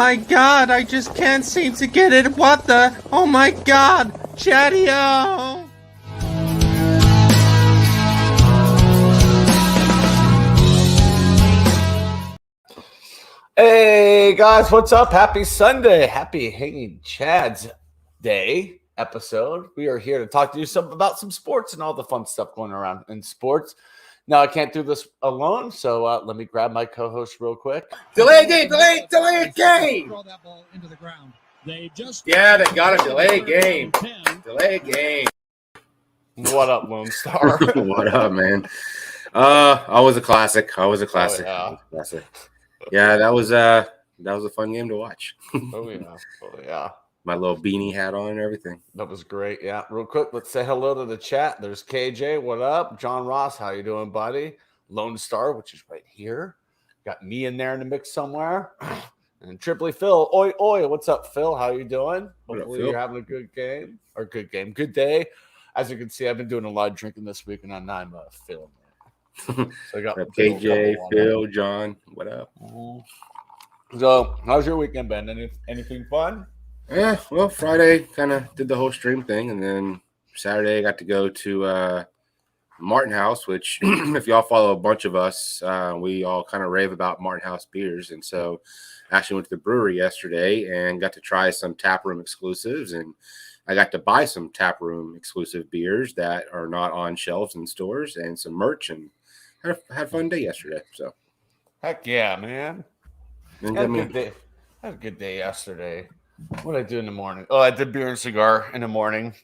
my God, I just can't seem to get it. What the? Oh my God, Chadeo! Hey guys, what's up? Happy Sunday. Happy Hanging Chad's Day episode. We are here to talk to you about some sports and all the fun stuff going around in sports. Now, I can't do this alone, so let me grab my co-host real quick. Delay game. Throw that ball into the ground. They got a delay game. Delay game. What up, Lonestar? What up, man? Always a classic. Oh, yeah. Yeah, that was a fun game to watch. Oh yeah. My little beanie hat on and everything. That was great. Yeah. Real quick, let's say hello to the chat. There's KJ. What up? John Ross, how you doing, buddy? Lonestar, which is right here. Got me in there in the mix somewhere. And Triply Phil. Oi, oi. What's up, Phil? How you doing? Hopefully you're having a good game. Or good game. Good day. As you can see, I've been doing a lot of drinking this week, and I'm feeling it. So I got KJ, Phil, John. What up? So, how's your weekend been? Anything fun? Yeah, well, Friday kind of did the whole stream thing, and then Saturday I got to go to Martin House, which if y'all follow a bunch of us, we all kind of rave about Martin House beers, and so I actually went to the brewery yesterday and got to try some taproom exclusives, and I got to buy some taproom exclusive beers that are not on shelves in stores and some merch, and had a fun day yesterday. So, heck yeah, man! Had a good day yesterday. What did I do in the morning? Oh, I did beer and cigar in the morning.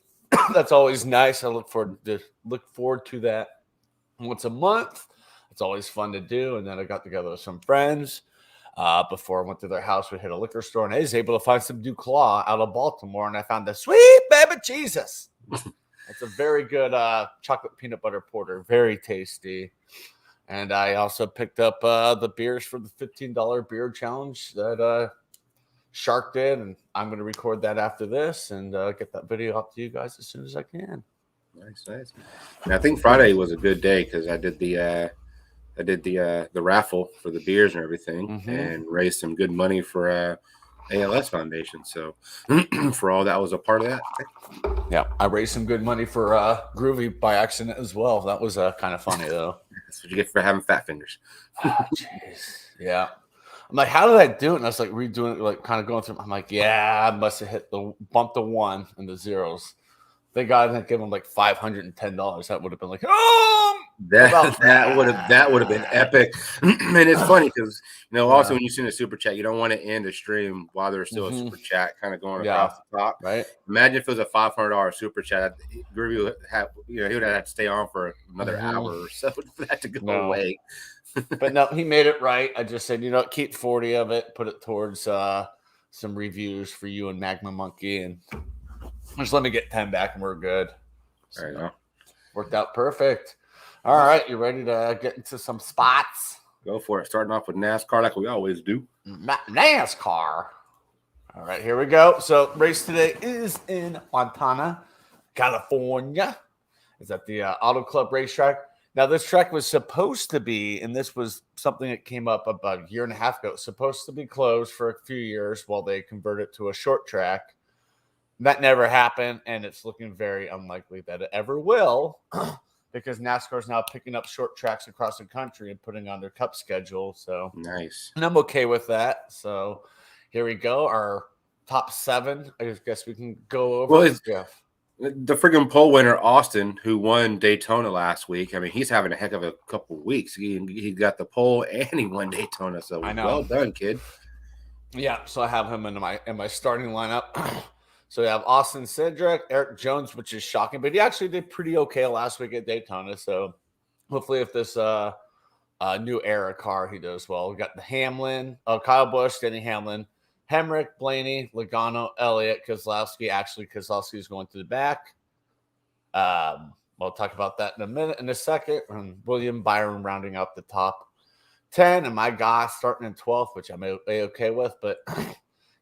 That's always nice. I look forward to that once a month. It's always fun to do. And then I got together with some friends before I went to their house. We hit a liquor store, and I was able to find some Duclaw out of Baltimore, and I found the Sweet Baby Jesus. It's a very good chocolate peanut butter porter, very tasty. And I also picked up the beers for the $15 beer challenge that Shark did, and I'm going to record that after this and get that video up to you guys as soon as I can. Nice. And I think Friday was a good day because I did the raffle for the beers and everything, and raised some good money for ALS Foundation. So for all that was a part of that. Yeah, I raised some good money for Groovy by accident as well. That was kind of funny though. That's what you get for having fat fingers. Jeez. Yeah. I'm like, how did I do it? And I was like redoing it, like kind of going through. I'm like, yeah, I must have bumped the one and the zeros. Thank God I didn't give them like $510. That would have been like, that would have been epic. And it's funny because also when you send a super chat, you don't want to end a stream while there's still a super chat kind of going across the top. Right. Imagine if it was a $500 super chat, Groovy would have he would have had to stay on for another hour or so for that to go away. But no, he made it right. I just said, keep 40 of it, put it towards some reviews for you and Magma Monkey, and just let me get 10 back and we're good. So, there you go. Worked out perfect. All right, you ready to get into some spots? Go for it. Starting off with NASCAR like we always do. NASCAR. All right, here we go. So race today is in Montana, California. It's at the Auto Club racetrack. Now, this track was supposed to be, and this was something that came up about a year and a half ago, supposed to be closed for a few years while they convert it to a short track. That never happened, and it's looking very unlikely that it ever will because NASCAR is now picking up short tracks across the country and putting on their cup schedule. So nice. And I'm okay with that. So here we go. Our top 7. I guess we can go over. Well, Jeff. The friggin' pole winner, Austin, who won Daytona last week. I mean, he's having a heck of a couple of weeks. He got the pole and he won Daytona. So I know. Well done, kid. Yeah, so I have him in my starting lineup. So we have Austin Cindric, Eric Jones, which is shocking, but he actually did pretty okay last week at Daytona. So hopefully, if this new era car he does well. We got the Hamlin, Kyle Busch, Denny Hamlin, Hemrick, Blaney, Logano, Elliott, Keselowski. Actually, Keselowski is going to the back. We'll talk about that in a second. And William Byron rounding out the top 10, and my guy starting in 12th, which I'm okay with. But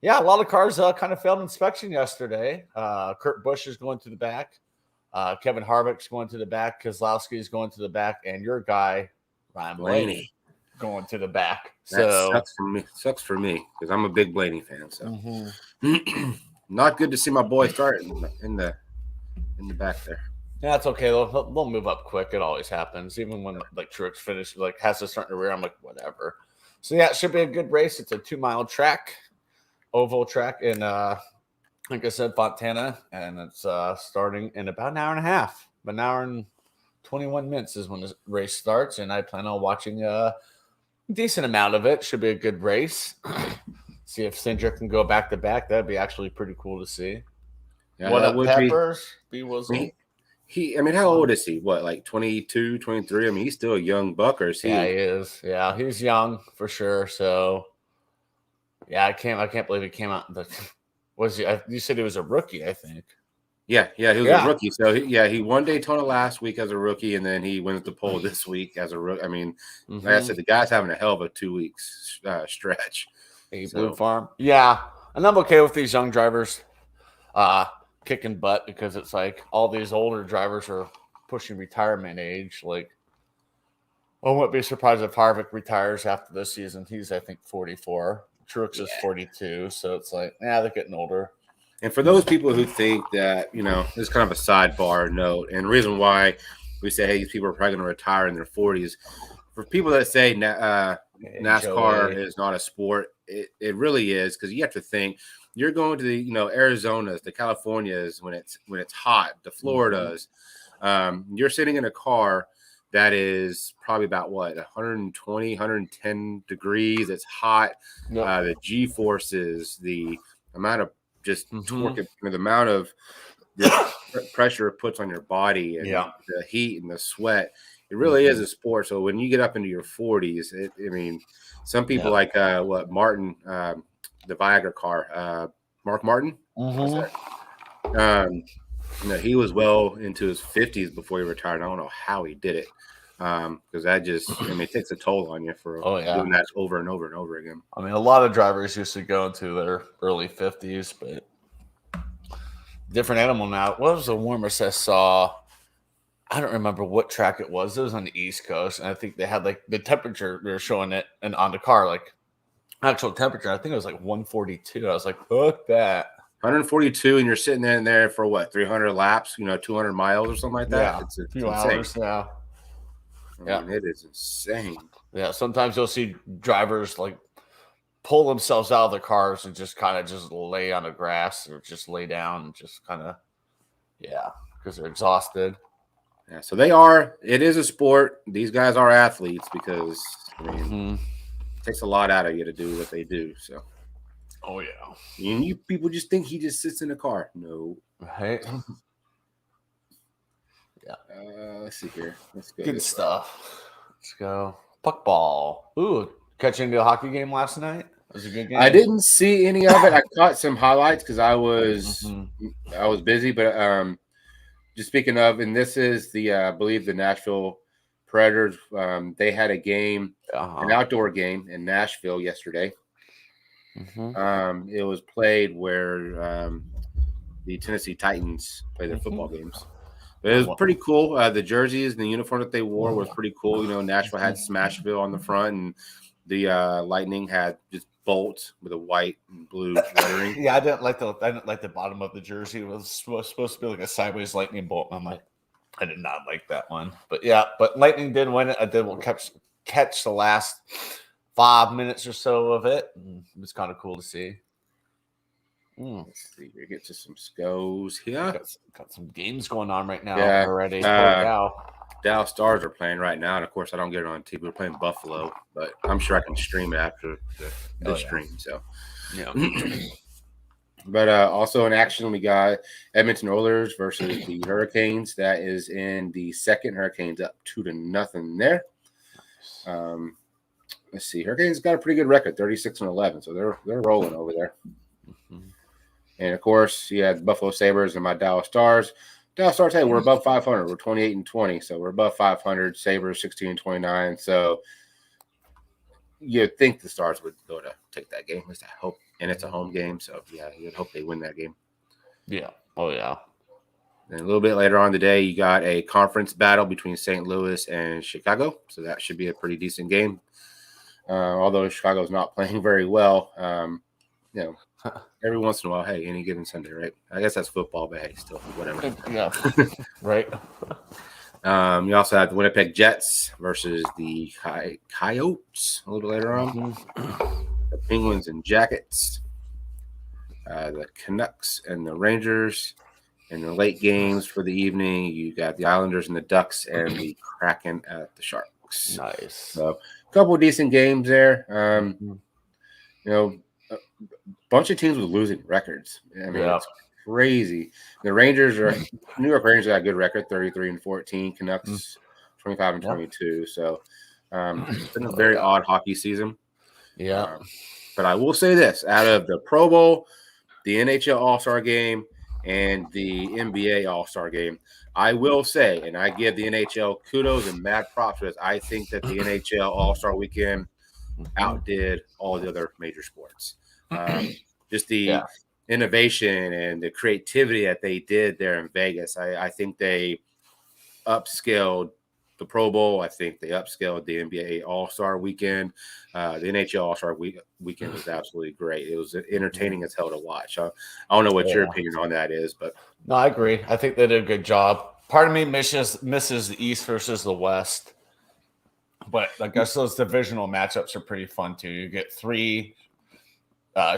yeah, a lot of cars kind of failed inspection yesterday. Kurt Busch is going to the back. Kevin Harvick's going to the back. Keselowski is going to the back, and your guy Ryan Blaney going to the back. That So sucks for me. Sucks for me because I'm a big Blaney fan. So not good to see my boy start in the back there. that's okay. They'll move up quick. It always happens. Even when like Truex finishes, like has to start in the rear. I'm like, whatever. So yeah, it should be a good race. It's a 2-mile track, oval track in like I said, Fontana, and it's starting in about an hour and a half. An hour and 21 minutes is when the race starts, and I plan on watching a decent amount of it. Should be a good race. See if Cindric can go back to back. That'd be actually pretty cool to see. Yeah, What that up, would Peppers? Be Wizzle. I mean, how old is he? What, like 22, 23? I mean, he's still a young buck, or is he? Yeah, he is. Yeah, he's young for sure. So, yeah, I can't believe he came out. You said he was a rookie, I think. Yeah, he was a rookie. So, he won Daytona last week as a rookie, and then he wins the pole this week as a rookie. I mean, like I said, the guy's having a hell of a 2 weeks stretch. Blue Farm. Yeah, and I'm okay with these young drivers kicking butt because it's like all these older drivers are pushing retirement age. Like, I wouldn't be surprised if Harvick retires after this season. He's, I think, 44. Truex is 42. So it's like, they're getting older. And for those people who think that, this is kind of a sidebar note, and the reason why we say, hey, these people are probably going to retire in their 40s, for people that say NASCAR is not a sport, it really is, because you have to think you're going to the Arizonas, the Californias when it's hot, the Floridas. You're sitting in a car that is probably about 120, 110 degrees. It's hot. The G forces, the amount of just torque, the amount of pressure it puts on your body, and the heat and the sweat. It really is a sport. So when you get up into your 40s, some people like Martin, the Viagra car, Mark Martin. He was well into his 50s before he retired. I don't know how he did it, because that just, it takes a toll on you for doing that over and over and over again. I mean, a lot of drivers used to go into their early 50s, but different animal now. What was the warmest I saw? I don't remember what track it was. It was on the East Coast, and I think they had like the temperature. They were showing it and on the car, like actual temperature. I think it was like 142. I was like, fuck that. 142, and you're sitting there for what, 300 laps? 200 miles or something like that. Yeah, it's a few hours. Yeah, I mean, it is insane. Yeah, sometimes you'll see drivers like pull themselves out of their cars and just kind of just lay on the grass or just lay down and just kind of, because they're exhausted. Yeah, so it is a sport. These guys are athletes because, it takes a lot out of you to do what they do. So, oh, yeah. And you people just think he just sits in the car. No. Right. Yeah. Let's see here. Let's go. Good stuff. Let's go. Puck ball. Ooh, catching the hockey game last night. It was a good game. I didn't see any of it. I caught some highlights because I was busy, but just speaking of, and this is the I believe the Nashville Predators. They had a game, an outdoor game in Nashville yesterday. It was played where the Tennessee Titans play their football games. But it was pretty cool. The jerseys and the uniform that they wore was pretty cool. Nashville had Smashville on the front, and the Lightning had just bolts with a white and blue lettering. Yeah, I didn't like the bottom of the jersey. It was supposed to be like a sideways lightning bolt. And I'm like, I did not like that one. But Lightning did win it. I did catch the last 5 minutes or so of it. And it was kind of cool to see. Let's see. We get to some scos here. Got some games going on right now already. Dallas Stars are playing right now, and of course I don't get it on TV. We're playing Buffalo, but I'm sure I can stream it after the stream. So, but also in action, we got Edmonton Rollers versus the Hurricanes. That is in the second. Hurricanes up 2-0 there. Let's see. Hurricanes got a pretty good record, 36-11, so they're rolling over there. And of course, you had Buffalo Sabres and my Dallas Stars. Dallas Stars, hey, we're above 500. We're 28-20, so we're above 500. Sabres 16-29. So you'd think the Stars would go to take that game. At least I hope. And it's a home game, so you'd hope they win that game. Yeah. Oh yeah. And a little bit later on today, you got a conference battle between St. Louis and Chicago. So that should be a pretty decent game. Although Chicago's not playing very well, every once in a while, hey, any given Sunday, right? I guess that's football, but hey, still, whatever. Yeah, right. You also have the Winnipeg Jets versus the Coyotes a little bit later on. The Penguins and Jackets. The Canucks and the Rangers. In the late games for the evening, you got the Islanders and the Ducks and the Kraken at the Sharks. Nice. So a couple of decent games there. A bunch of teams with losing records. I mean, it's crazy. The New York Rangers got a good record, 33-14. Canucks 25-22. So it's been a very odd hockey season. Yeah. But I will say this: out of the Pro Bowl, the NHL All-Star Game, and the NBA All-Star Game, I will say, and I give the NHL kudos and mad props for this, I think that the NHL All-Star Weekend outdid all the other major sports. Just the innovation and the creativity that they did there in Vegas. I think they upscaled the Pro Bowl. I think they upscaled the NBA All-Star Weekend. The NHL All-Star Weekend was absolutely great. It was entertaining as hell to watch. I don't know what your opinion on that is, but no, I agree. I think they did a good job. Part of me misses the East versus the West, but I guess those divisional matchups are pretty fun too. You get 3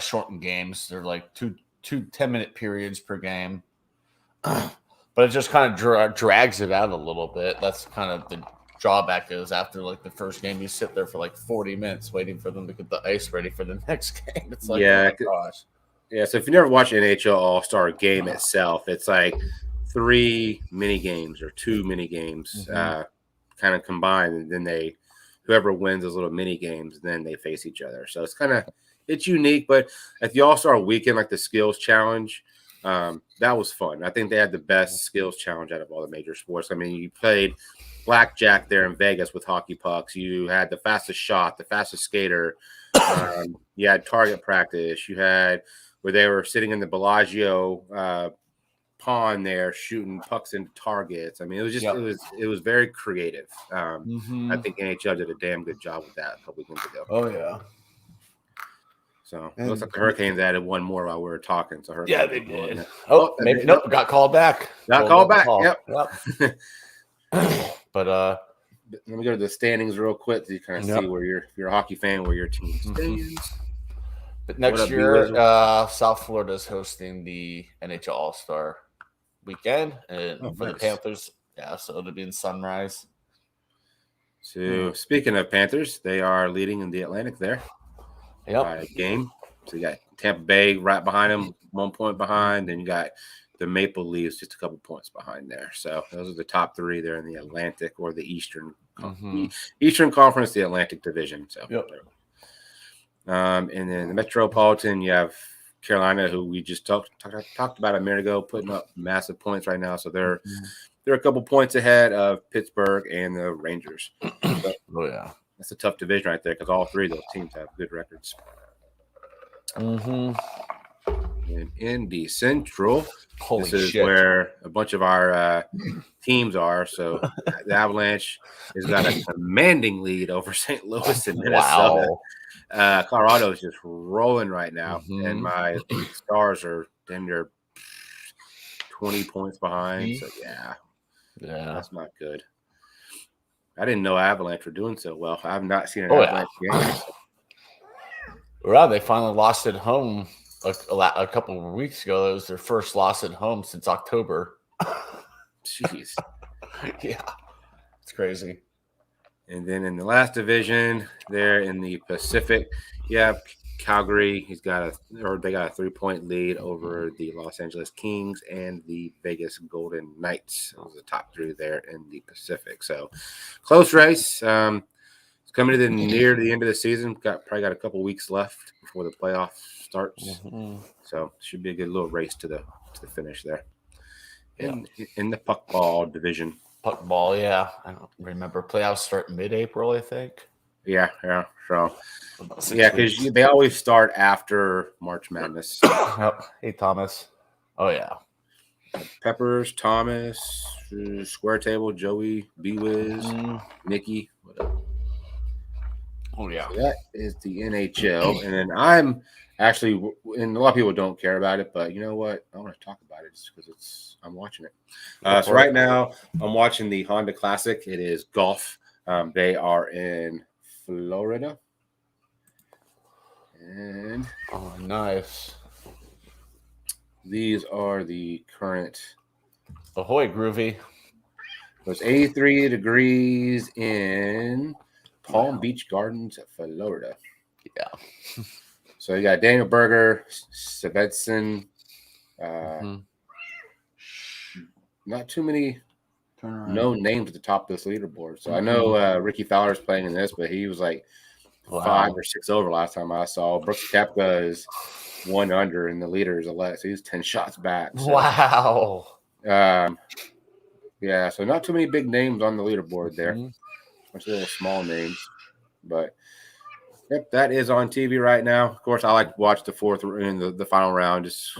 shortened games. They're like two 10-minute periods per game. But it just kind of drags it out a little bit. That's kind of the drawback is after like the first game, you sit there for like 40 minutes waiting for them to get the ice ready for the next game. It's like, oh my gosh. Yeah, so if you never watch NHL All-Star Game itself, it's like 3 mini games or 2 mini games kind of combined, and then whoever wins those little mini games, then they face each other. So it's unique, but at the All-Star Weekend, like the skills challenge, that was fun. I think they had the best skills challenge out of all the major sports. I mean, you played blackjack there in Vegas with hockey pucks. You had the fastest shot, the fastest skater. You had target practice. You had where they were sitting in the Bellagio pond there shooting pucks into targets. I mean, it was just it was very creative. I think NHL did a damn good job with that a couple weekends ago. Oh yeah. So it looks like the Hurricanes added one more while we were talking. So they did. Maybe got called back. Got called back. Yep. But let me go to the standings real quick so you kind of see where you're a hockey fan, where your team stands. But next year, South Florida is hosting the NHL All-Star Weekend, and for the Panthers, so it'll be in Sunrise. So speaking of Panthers, they are leading in the Atlantic there. By a game. So you got Tampa Bay right behind them, 1 point behind. Then you got the Maple Leafs just a couple points behind there. So those are the top 3 there in the Atlantic or the Eastern Eastern Conference, the Atlantic Division. So, and then the Metropolitan, you have Carolina, who we just talked about a minute ago, putting up massive points right now. So they're a couple points ahead of Pittsburgh and the Rangers. So, that's a tough division right there because all 3 of those teams have good records. And in the Central, this is where a bunch of our teams are. So the Avalanche has got a commanding lead over St. Louis and Minnesota. Colorado is just rolling right now, and my Stars are then they're 20 points behind. So that's not good. I didn't know Avalanche were doing so well. I have not seen an Avalanche game. Well, they finally lost at home a couple of weeks ago. It was their first loss at home since October. Jeez. It's crazy. And then in the last division, there in the Pacific, you have Calgary. They got a 3-point lead over the Los Angeles Kings and the Vegas Golden Knights. Those are the top 3 there in the Pacific. So close race. It's coming to near the end of the season. Probably got a couple weeks left before the playoff starts. So should be a good little race to the finish there. In the puckball division. Puckball, I don't remember. Playoffs start mid-April, I think. So because they always start after March Madness. Hey, Thomas. Oh yeah. Peppers, Thomas, Square Table, Joey, B-Wiz, Nikki. Whatever. Oh, yeah. So that is the NHL. And then I'm actually, and a lot of people don't care about it, but you know what? I want to talk about it just because I'm watching it. So right now, I'm watching the Honda Classic. It is golf. They are in Florida. And nice. These are the current. Ahoy, Groovy. It's 83 degrees in Palm Beach Gardens, Florida. Yeah. So you got Daniel Berger, Svensson. Not too many known names at the top of this leaderboard. So I know Ricky Fowler's playing in this, but he was like 5 or 6 over last time I saw. Brooks Koepka is 1 under, and the leader is 11. So he's 10 shots back. So, wow. Yeah, so not too many big names on the leaderboard there. Bunch of little small names. But yep, that is on TV right now. Of course, I like to watch the fourth and the final round. Just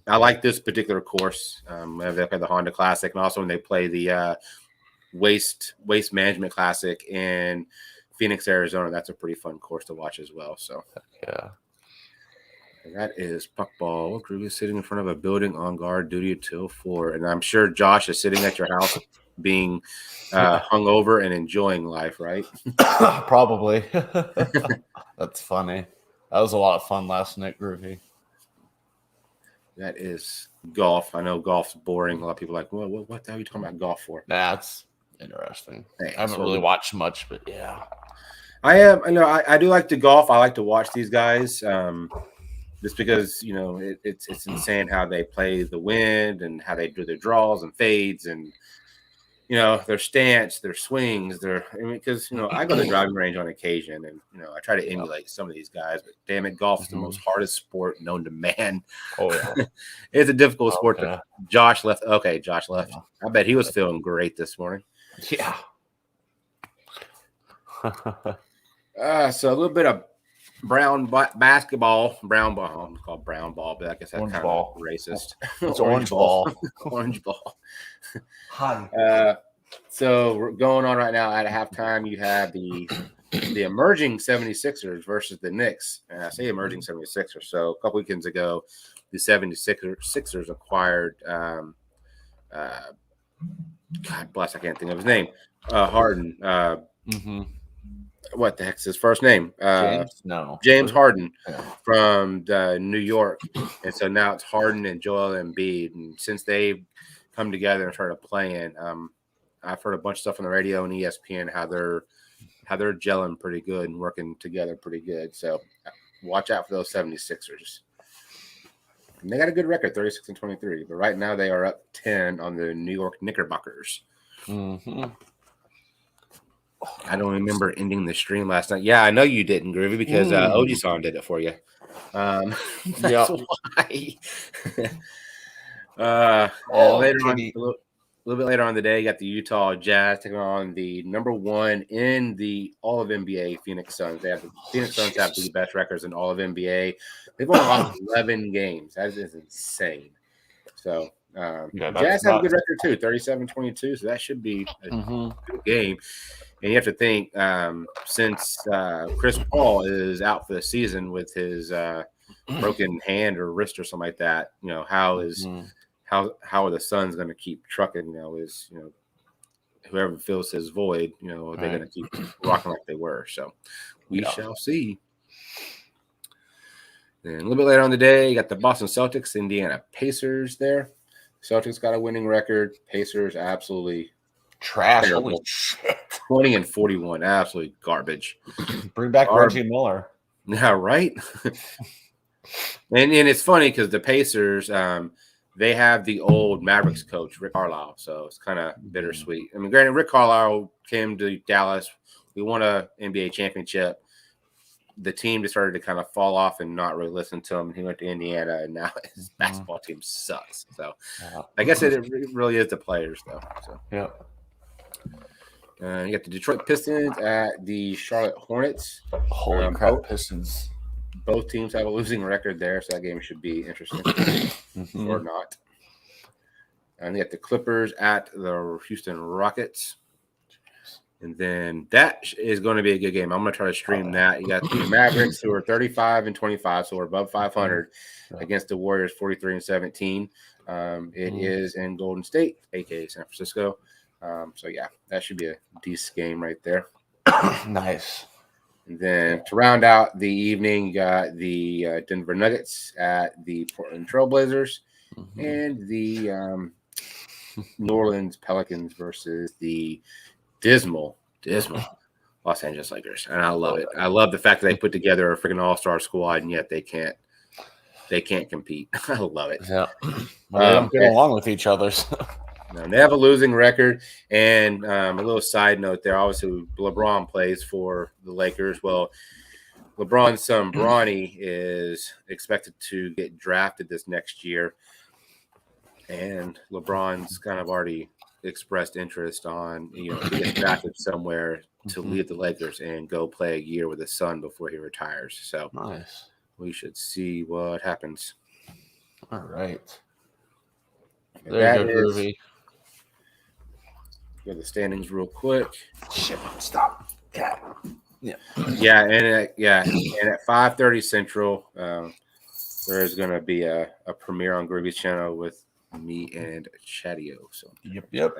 I like this particular course. They play the Honda Classic, and also when they play the Waste Management Classic in Phoenix, Arizona. That's a pretty fun course to watch as well. So yeah. That is Puckball. Groovy is sitting in front of a building on guard duty until 4. And I'm sure Josh is sitting at your house being hungover and enjoying life, right? Probably. That's funny. That was a lot of fun last night, Groovy. That is golf. I know golf's boring. A lot of people are like, well, what the hell are you talking about golf for? That's interesting. Hey, I haven't really watched much, but yeah. I do like to golf. I like to watch these guys. Just because, it's insane how they play the wind and how they do their draws and fades and, their stance, their swings, because, I go to the driving range on occasion and, I try to emulate some of these guys, but damn it, golf is the most hardest sport known to man. Oh, yeah. It's a difficult sport. Josh left. Okay, Josh left. I bet he was feeling great this morning. Yeah. So a little bit of brown basketball, brown ball. It's called brown ball, but I guess that's kind of racist. It's orange ball. Orange ball. Hi. So we're going on right now at halftime. You have the emerging 76ers versus the Knicks. And I say emerging 76ers. So a couple weekends ago, the 76ers acquired God bless, I can't think of his name. Harden. What the heck's his first name? James Harden from New York. And so now it's Harden and Joel Embiid. And since they've come together and started playing, I've heard a bunch of stuff on the radio and ESPN how they're gelling pretty good and working together pretty good. So watch out for those 76ers. And they got a good record, 36-23. But right now they are up 10 on the New York Knickerbockers. I don't remember ending the stream last night. Yeah, I know you didn't, Groovy, because Oji-san did it for you. That's why. Later on, a little bit later on in the day, you got the Utah Jazz taking on the number 1 in the all of NBA Phoenix Suns. Phoenix Suns have the best records in all of NBA. They've only lost 11 games. That is insane. So Jazz have a good record too, 37-22. So that should be a good game. And you have to think, since Chris Paul is out for the season with his broken hand or wrist or something like that, how are the Suns going to keep trucking? Whoever fills his void, they're going to keep rocking like they were. So we shall see. And a little bit later on the day, you got the Boston Celtics, Indiana Pacers there. Celtics got a winning record. Pacers absolutely trash. Holy shit. 20-41, absolutely garbage. Bring back Reggie Miller. Yeah, right. and it's funny because the Pacers, they have the old Mavericks coach, Rick Carlisle, so it's kind of bittersweet. I mean, granted, Rick Carlisle came to Dallas. We won an NBA championship. The team just started to kind of fall off and not really listen to him. He went to Indiana, and now his basketball team sucks. So I guess it really is the players, though. So yeah. You got the Detroit Pistons at the Charlotte Hornets. Holy crap, Pistons. Both teams have a losing record there, so that game should be interesting or not. And you got the Clippers at the Houston Rockets. And then that is going to be a good game. I'm going to try to stream that. You got the Mavericks, who are 35-25, so we're above 500, against the Warriors, 43-17. It is in Golden State, aka San Francisco. So yeah, that should be a decent game right there. Nice. And then to round out the evening, you got the Denver Nuggets at the Portland Trailblazers, and the New Orleans Pelicans versus the dismal Los Angeles Lakers. And I love it. I love the fact that they put together a freaking all-star squad, and yet they can't compete. I love it. Yeah. Well, they don't get along with each other. So. No, they have a losing record. And a little side note there, obviously LeBron plays for the Lakers. Well, LeBron's son Bronny is expected to get drafted this next year. And LeBron's kind of already expressed interest on, to get drafted somewhere to leave the Lakers and go play a year with his son before he retires. So nice. We should see what happens. All right. There you go, Groovy. Go to the standings real quick. Shit, stop. Cat. Yeah. Yeah, and at 5:30 Central, there's going to be a premiere on Groovy's channel with me and Chadeo. So yep.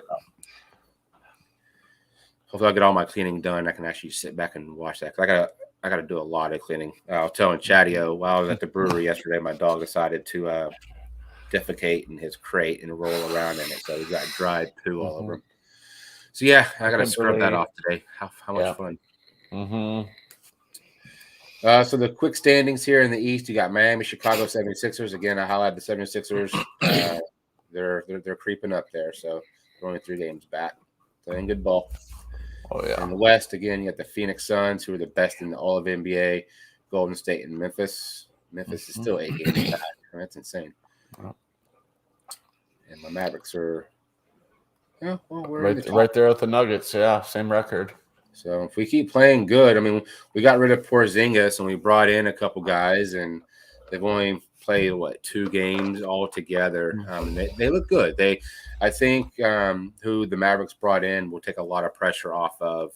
Hopefully I'll get all my cleaning done. I can actually sit back and watch that. 'Cause I got to do a lot of cleaning. I was telling Chadeo while I was at the brewery yesterday, my dog decided to defecate in his crate and roll around in it. So he's got dried poo all over him. So yeah, I got to scrub that off today. How much fun. So the quick standings here in the East, you got Miami, Chicago 76ers. Again, I highlighted the 76ers. They're creeping up there. So they're only 3 games back. Playing good ball. Oh, yeah. In the West, again, you got the Phoenix Suns, who are the best in all of NBA, Golden State, and Memphis. Memphis is still 8 games back. That's insane. And my Mavericks are we're right there with the Nuggets. Yeah, same record. So if we keep playing good, I mean, we got rid of Porzingis and we brought in a couple guys, and they've only played 2 games all together. They look good. I think who the Mavericks brought in will take a lot of pressure off of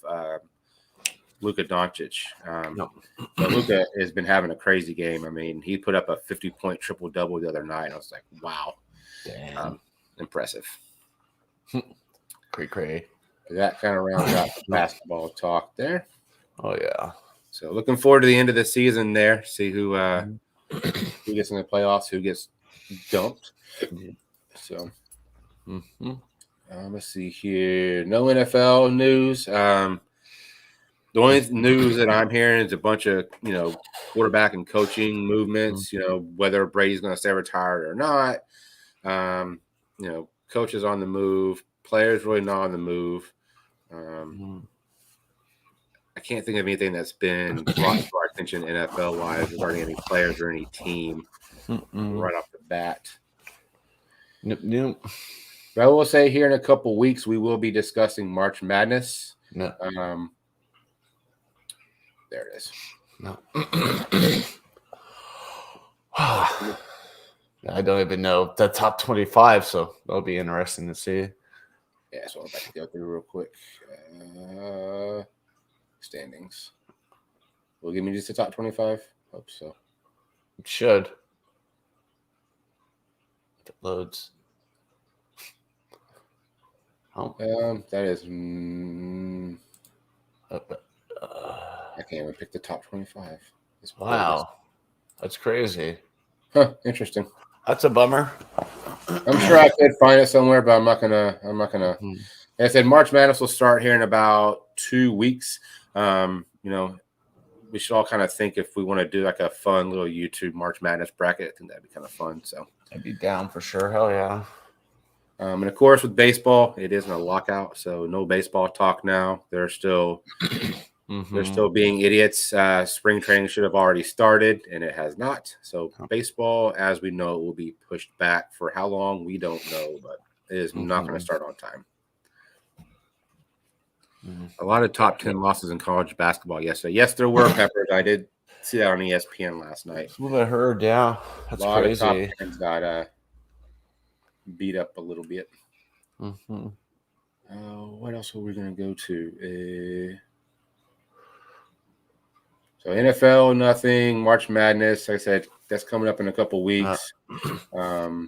Luka Doncic. But Luka has been having a crazy game. I mean, he put up a 50-point triple-double the other night. I was like, wow. Damn. Impressive. Cray. That kind of rounds out the basketball talk there. Oh, yeah. So looking forward to the end of the season there. See who gets in the playoffs, who gets dumped. So let's see here. No NFL news. The only news that I'm hearing is a bunch of, quarterback and coaching movements, whether Brady's going to stay retired or not. Coaches on the move, players really not on the move. I can't think of anything that's been brought to our attention NFL-wise regarding any players or any team right off the bat. Nope. But I will say here in a couple weeks, we will be discussing March Madness. No. There it is. No. I don't even know the top 25, so that'll be interesting to see. Yeah, so I'm about to go through real quick. Standings. Will give me just the top 25? Hope so. It should. If it loads. Oh. That is. I can't even pick the top 25. Wow. That's crazy. Huh, interesting. That's a bummer. I'm sure I could find it somewhere, but I'm not gonna. Like I said, March Madness will start here in about 2 weeks. We should all kind of think if we want to do like a fun little YouTube March Madness bracket. I think that'd be kind of fun. So I'd be down for sure. Hell yeah. And of course, with baseball, it isn't a lockout, so no baseball talk now. They're still being idiots. Spring training should have already started, and it has not. So baseball, as we know, it will be pushed back for how long we don't know, but it is not going to start on time. A lot of top 10 losses in college basketball yesterday. Yes, there were, Peppers. I did see that on ESPN last night. That's what I heard, yeah. That's a lot crazy. Of top 10s got beat up a little bit. What else were we going to go to? So NFL, nothing. March Madness, like I said, that's coming up in a couple weeks. I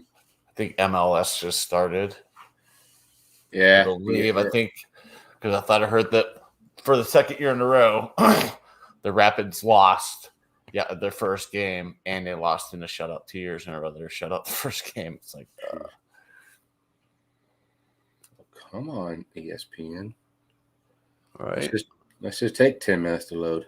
think MLS just started. Yeah. I believe. I think because I thought I heard that for the second year in a row, the Rapids lost their first game, and they lost in a shutout 2 years in a row. They shut out the first game. It's like, come on, ESPN. all right. Let's just take 10 minutes to load.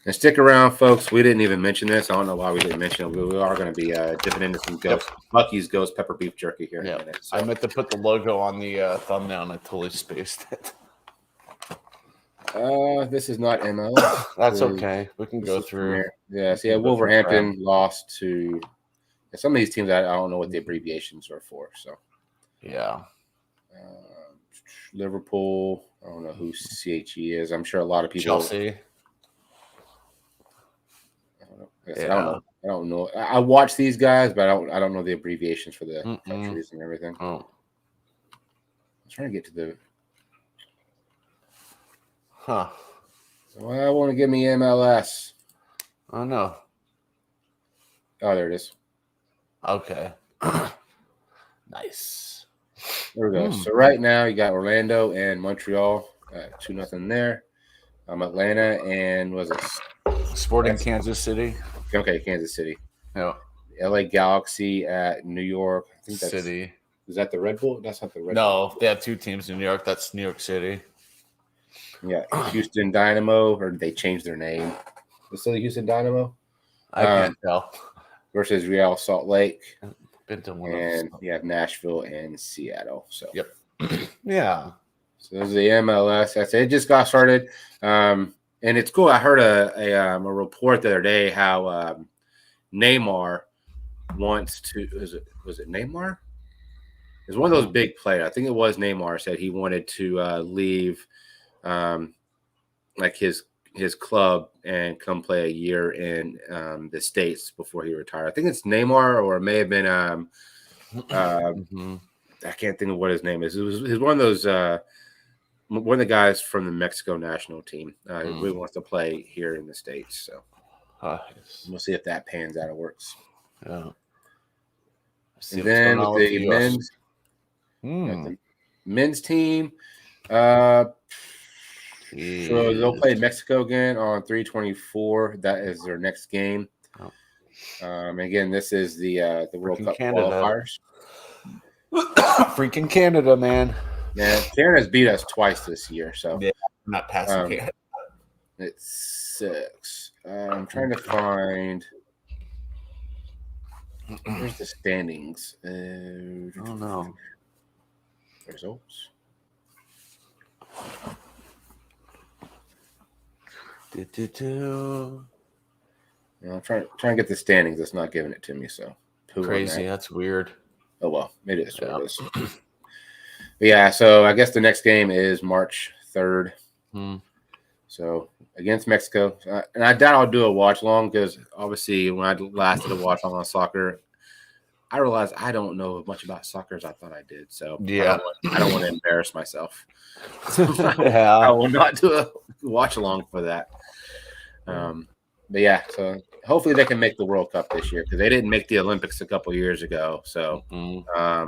And stick around, folks. We didn't even mention this. I don't know why we didn't mention it. We are going to be dipping into some Buc-ee's Ghost Pepper Beef Jerky here in a minute. So. I meant to put the logo on the thumbnail, and I totally spaced it. This is not MLS. That's okay. We can go through. Yeah, see, Wolverhampton lost to some of these teams. I don't know what the abbreviations are for. So, yeah. Liverpool. I don't know who CHE is. I'm sure a lot of people. Chelsea. I don't know. I watch these guys, but I don't know the abbreviations for the countries and everything. Oh. I'm trying to get to the. Huh. Well, I want to give me MLS. Oh no. Oh, there it is. Okay. Nice. There we go. So right now you got Orlando and Montreal, 2-0 there. Atlanta and was it Sporting Kansas City? Okay, Kansas City. No. LA Galaxy at New York. I think that's City. Is that the Red Bull? That's not the Red Bull. No, they have two teams in New York. That's New York City. Yeah, Houston Dynamo, or they changed their name. Is it still the Houston Dynamo? I can't tell. Versus Real Salt Lake. Been to one and you have Nashville and Seattle. So yep. Yeah. So those are the MLS. That's it. It just got started. And it's cool. I heard a report the other day how Neymar wants to was it Neymar? It was one of those big players. I think it was Neymar said he wanted to leave like his club and come play a year in the States before he retired. I think it's Neymar, or it may have been I can't think of what his name is. It was one of those one of the guys from the Mexico national team. He really wants to play here in the States. So we'll see if that pans out or works. Yeah. And then with the men's team, so they'll play Mexico again on 3/24. That is their next game. Again, this is the World Cup qualifiers. Freaking Canada, man. Yeah, Canada's beat us twice this year, so yeah, not passing Canada. It sucks. I'm trying to find. Where's the standings? Oh no. Results. I'm trying to get the standings. It's not giving it to me. So crazy. That's weird. Oh well, maybe that's what it is. Yeah. So I guess the next game is March 3rd. So against Mexico, and I doubt I'll do a watch long because obviously when I last did a watch long on soccer, I realized I don't know as much about soccer as I thought I did. So yeah, I don't want to embarrass myself. I will not do a watch along for that. But yeah, so hopefully they can make the World Cup this year because they didn't make the Olympics a couple years ago. So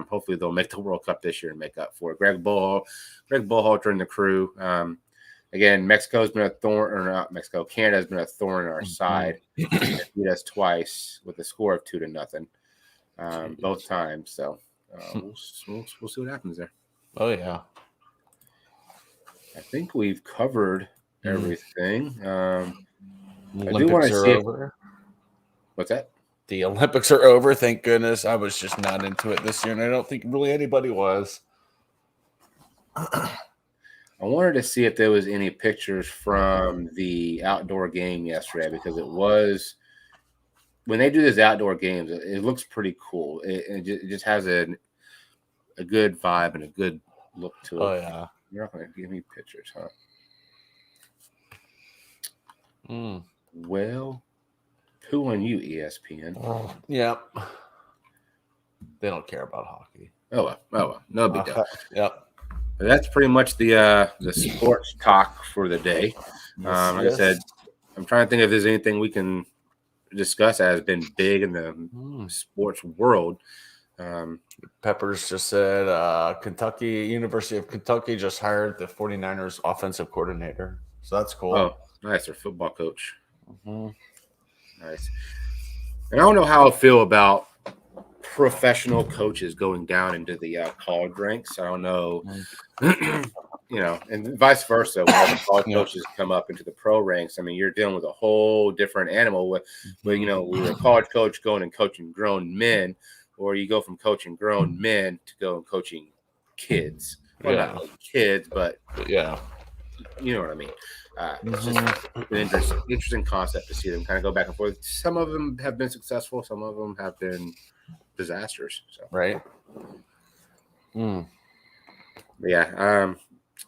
hopefully they'll make the World Cup this year and make up for it. Greg Bullhalter and the crew. Again, Mexico's been a thorn, or not Mexico, Canada's been a thorn in our side. They beat us twice with a score of 2-0, both times. So we'll see what happens there. Oh yeah, I think we've covered everything. I do want to see over. What's that? The Olympics are over. Thank goodness. I was just not into it this year, and I don't think really anybody was. I wanted to see if there was any pictures from the outdoor game yesterday because it was when they do these outdoor games, it looks pretty cool. It just has a good vibe and a good look to it. Oh yeah, you're not going to give me pictures, huh? Well, who on you, ESPN? Yeah, they don't care about hockey. Oh well, no big deal. Yep. But that's pretty much the sports talk for the day. Like I said, I'm trying to think if there's anything we can discuss that has been big in the sports world. Peppers just said University of Kentucky just hired the 49ers offensive coordinator. So that's cool. Oh, nice. Their football coach. Mm-hmm. Nice. And I don't know how I feel about professional coaches going down into the college ranks. I don't know, and vice versa. When college coaches come up into the pro ranks, I mean, you're dealing with a whole different animal. With we were a college coach going and coaching grown men, or you go from coaching grown men to go and coaching kids. Well, not really kids, but yeah, you know what I mean. It's just an interesting concept to see them kind of go back and forth. Some of them have been successful. Some of them have been disasters. So. Right. Yeah.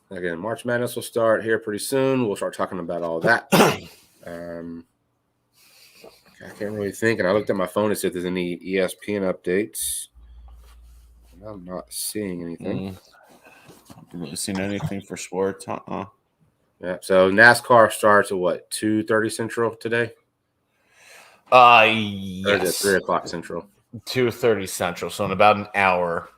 Again, March Madness will start here pretty soon. We'll start talking about all that. I can't really think. And I looked at my phone to see if there's any ESPN updates. And I'm not seeing anything. Haven't seen anything for sports. Yeah. So NASCAR starts at what, 2:30 Central today? Yes. Or is it 3 o'clock Central? 2:30 Central. So in about an hour.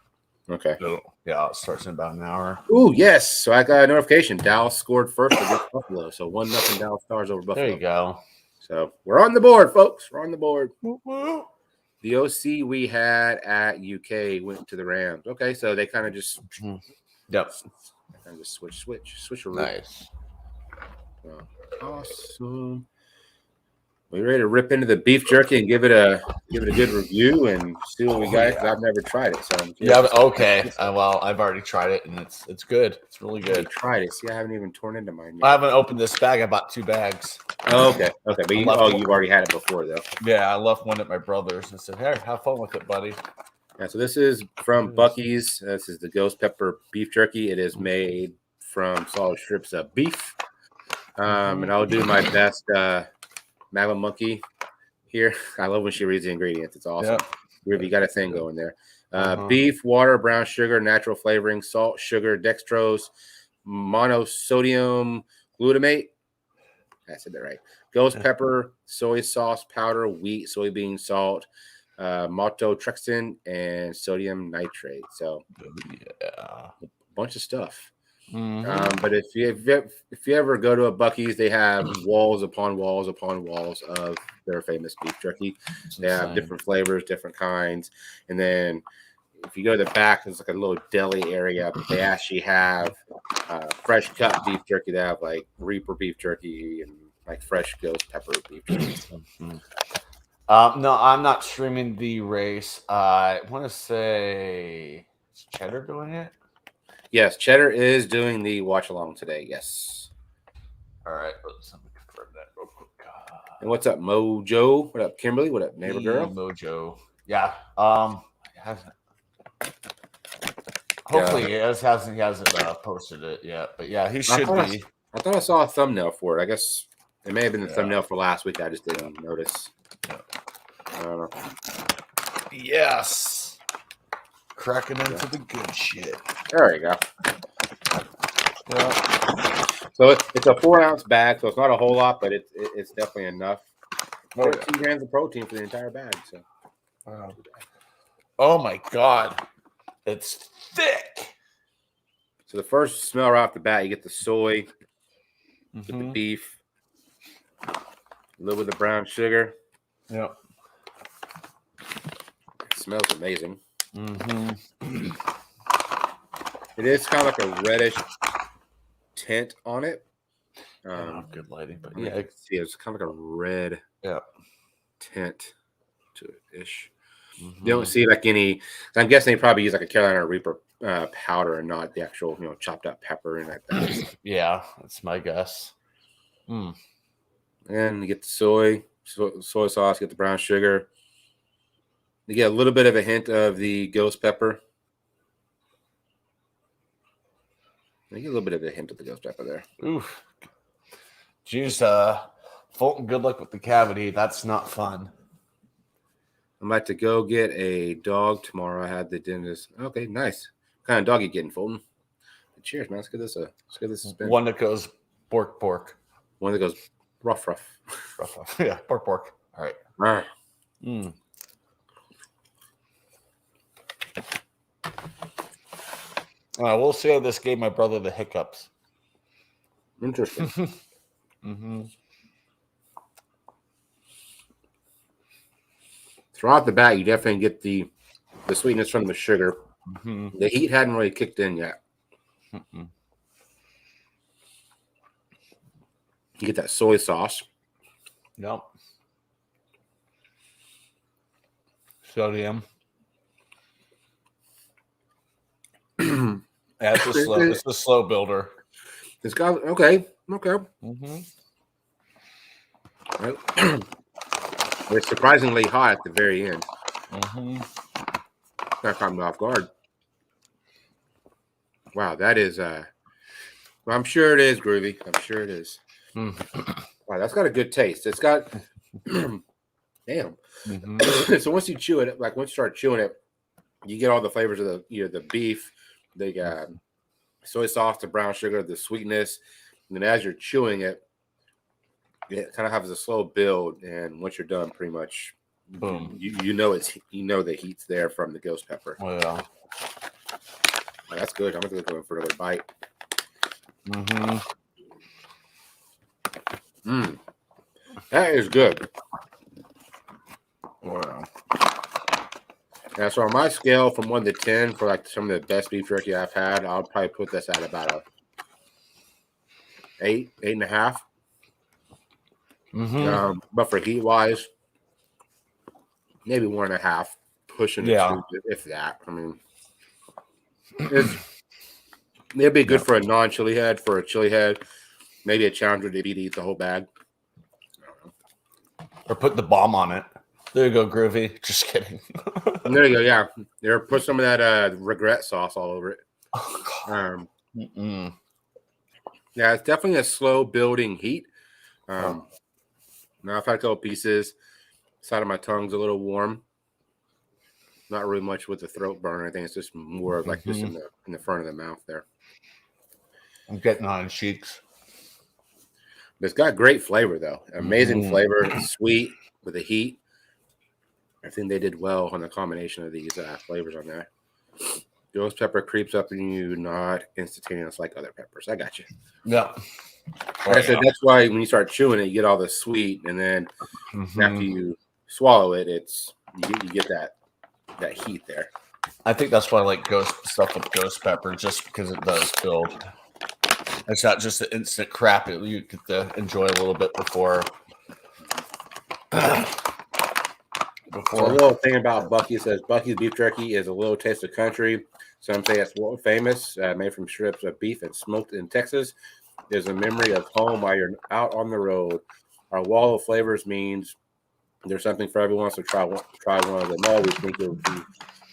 Okay. So, yeah, it starts in about an hour. Ooh, yes. So I got a notification. Dallas scored first against Buffalo. So 1-0 Dallas Stars over Buffalo. There you go. So we're on the board, folks. We're on the board. Woo-woo. The OC we had at UK went to the Rams. Okay, so they kind of just switch. Nice. So, awesome. We ready to rip into the beef jerky and give it a good review and see what we got? I've never tried it, so okay. Well, I've already tried it and it's good. It's really good. I tried it. See, I haven't even torn into mine yet. I haven't opened this bag. I bought 2 bags. Oh, okay. But you've already had it before, though. Yeah, I left one at my brother's and said, "Hey, have fun with it, buddy." Yeah. So this is from Buc-ee's. This is the Ghost Pepper beef jerky. It is made from solid strips of beef. And I'll do my best. Magma Monkey here. I love when she reads the ingredients. It's awesome. Yep. You got a thing going there. Beef, water, brown sugar, natural flavoring, salt, sugar, dextrose, monosodium glutamate. I said that right. Ghost pepper, soy sauce powder, wheat, soybean salt, maltodextrin, and sodium nitrate. So a bunch of stuff. But if you ever go to a Buc-ee's, they have walls upon walls upon walls of their famous beef jerky. They have different flavors, different kinds, and then if you go to the back, there's like a little deli area. But they actually have fresh cut beef jerky. They have like Reaper beef jerky and like fresh Ghost Pepper beef jerky. No, I'm not streaming the race. I want to say, is Cheddar doing it? Yes, Cheddar is doing the watch along today. Yes. All right. Let me confirm that real quick. And what's up, Mojo? What up, Kimberly? What up, neighbor girl? Mojo. Yeah. Hopefully he hasn't posted it yet. But yeah, he should be. I thought I saw a thumbnail for it. I guess it may have been the thumbnail for last week. I just didn't notice. Yeah. I don't know. Yes. Cracking into the good shit. There you go. Yeah. So it's a 4-ounce bag, so it's not a whole lot, but it's definitely enough. 14 grams of protein for the entire bag. So. Oh my god, it's thick. So the first smell right off the bat, you get the soy, with the beef, a little bit of brown sugar. Yep. It smells amazing. It is kind of like a reddish tint on it. Good lighting, but yeah, see, it's kind of like a red tint to it ish. You don't see like any. I'm guessing they probably use like a Carolina Reaper powder and not the actual chopped up pepper and like that. Yeah, that's my guess. And you get the soy sauce, get the brown sugar. You get a little bit of a hint of the ghost pepper. You get a little bit of a hint of the ghost pepper there. Oof. Jeez, Fulton, good luck with the cavity. That's not fun. I'm about to go get a dog tomorrow. I had the dentist. Okay, nice. What kind of dog you getting, Fulton? Cheers, man. Let's get this a spin. One that goes pork. One that goes rough. Rough. Yeah, pork. All right. All right. We'll see how this gave my brother the hiccups. Interesting. Throughout the bat, you definitely get the sweetness from the sugar. The heat hadn't really kicked in yet. You get that soy sauce. Yep. Sodium. Yeah, it's a slow builder. It's got okay. It's surprisingly hot at the very end. That caught me off guard. Wow, that is I'm sure it is, Groovy. I'm sure it is. Wow, that's got a good taste. It's got damn. So once you chew it, once you start chewing it, you get all the flavors of the beef, the soy sauce, the brown sugar, the sweetness, and then as you're chewing it, it kind of has a slow build, and once you're done, pretty much, boom. You know the heat's there from the ghost pepper. Oh yeah, oh, that's good. I'm gonna go in for another bite. That is good. Wow. Yeah, so on my scale from 1 to 10 for some of the best beef jerky I've had, I'll probably put this at about a 8.5. But for heat wise, maybe 1.5, pushing it to, if that. I mean, it'd be good for a non-chili head. For a chili head, maybe a challenger to eat the whole bag. Or put the bomb on it. There you go, Groovy. Just kidding. There you go. Yeah, there. Put some of that regret sauce all over it. Yeah, it's definitely a slow building heat. Now I've had a couple pieces. Side of my tongue's a little warm. Not really much with the throat burn or anything. It's just more of just in the front of the mouth there. I'm getting on cheeks. But it's got great flavor though. Amazing flavor. It's sweet with the heat. I think they did well on the combination of these flavors on there. Ghost pepper creeps up in you, not instantaneous like other peppers. I got you. Yeah. Like I said, that's why when you start chewing it, you get all the sweet, and then after you swallow it, you get that heat there. I think that's why I like stuff with ghost pepper, just because it does build. It's not just the instant crap. You get to enjoy a little bit before. So a little thing about Buc-ee's says Buc-ee's beef jerky is a little taste of country. Some say it's world famous, made from strips of beef and smoked in Texas. There's a memory of home while you're out on the road. Our wall of flavors means there's something for everyone. So try one of them all. We think it would be.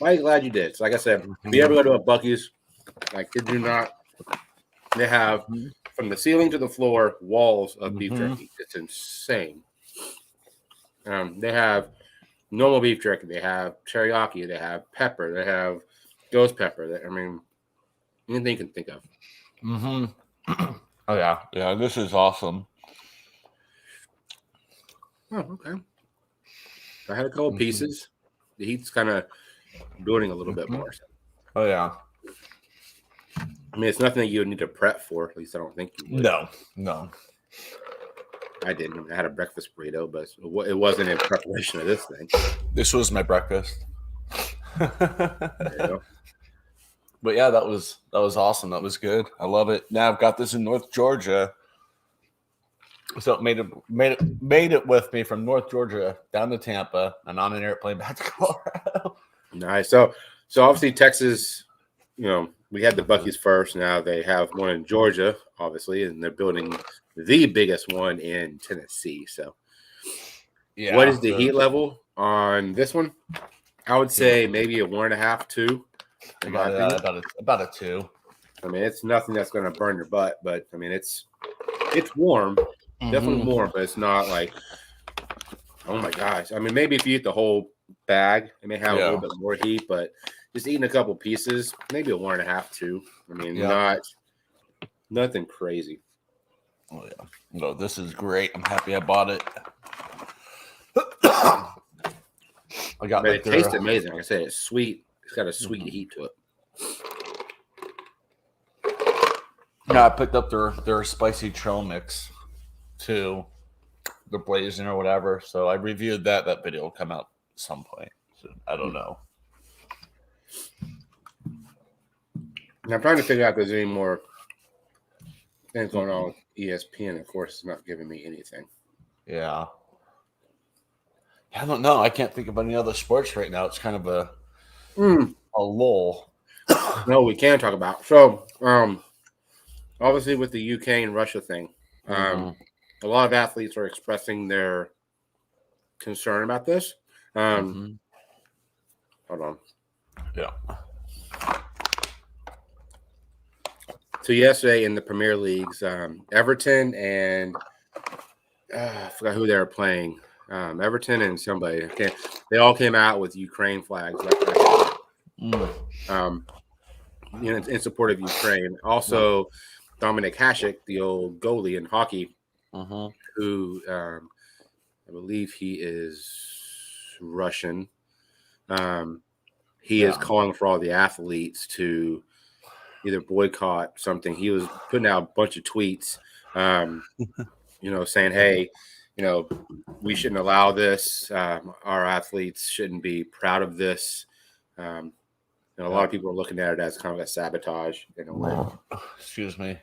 I'm glad you did. So like I said, if you ever go to a Buc-ee's, kid you not, they have from the ceiling to the floor walls of beef jerky. It's insane. They have normal beef jerky. They have teriyaki. They have pepper. They have ghost pepper. Anything you can think of. Oh yeah. This is awesome. Oh, okay. I had a couple pieces. The heat's kind of building a little bit more. So. Oh yeah. I mean, it's nothing that you would need to prep for. At least I don't think you would. No. I didn't. I had a breakfast burrito, but it wasn't in preparation of this thing. This was my breakfast. There you go. But yeah, that was awesome. That was good. I love it. Now I've got this in North Georgia. So it made it with me from North Georgia down to Tampa and on an airplane back to Colorado. Nice. So obviously Texas, we had the Buc-ee's first. Now they have one in Georgia, obviously, and they're building the biggest one in Tennessee. So yeah. What is the heat level on this one? I would say maybe a 1.5, 2. About a 2. I mean, it's nothing that's going to burn your butt, but I mean, it's warm, definitely warm, but it's not like, oh my gosh. I mean, maybe if you eat the whole bag. It may have a little bit more heat, but just eating a couple pieces, maybe a 1.5, 2. I mean, nothing crazy. Oh yeah. No, this is great. I'm happy I bought it. But it tastes amazing. Like I said, it's sweet. It's got a sweet heat to it. Yeah, I picked up their spicy trail mix too. The blazing or whatever. So I reviewed that. That video will come out at some point. So I don't know. And I'm trying to figure out if there's any more things going on with ESPN. Of course, it's not giving me anything. Yeah. I don't know. I can't think of any other sports right now. It's kind of a lull. No, we can talk about. So, obviously with the UK and Russia thing, a lot of athletes are expressing their concern about this. Hold on. Yeah. So yesterday in the Premier Leagues, Everton and I forgot who they were playing. Everton and somebody. They all came out with Ukraine flags. In support of Ukraine. Also, Dominic Hasek, the old goalie in hockey, who I believe he is Russian. He is calling for all the athletes to either boycott something. He was putting out a bunch of tweets, saying, hey, we shouldn't allow this. Our athletes shouldn't be proud of this. A lot of people are looking at it as kind of a sabotage in a way. Excuse me.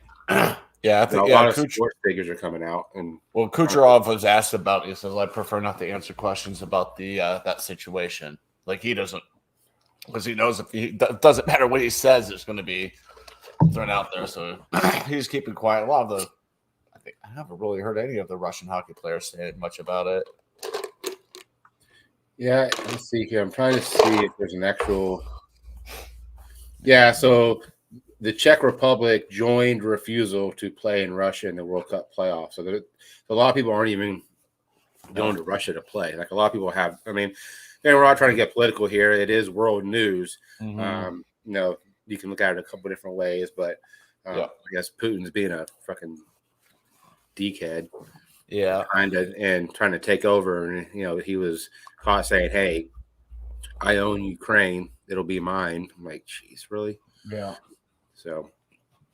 Yeah, I think a lot of sports figures are coming out. And Kucherov was asked about it. He says, I prefer not to answer questions about the that situation. Like he doesn't, because he knows if it doesn't matter what he says, it's going to be thrown out there. So he's keeping quiet. I haven't really heard any of the Russian hockey players say much about it. Yeah, let's see here. I'm trying to see if there's an actual. Yeah, so the Czech Republic joined refusal to play in Russia in the World Cup playoffs. So a lot of people aren't even going to Russia to play. Like a lot of people have. I mean, we're not trying to get political here. It is world news. You can look at it a couple different ways, but I guess Putin's being a fucking dickhead. Yeah. Trying to take over. And, he was caught saying, hey, I own Ukraine. It'll be mine. I'm like, jeez, really? Yeah. So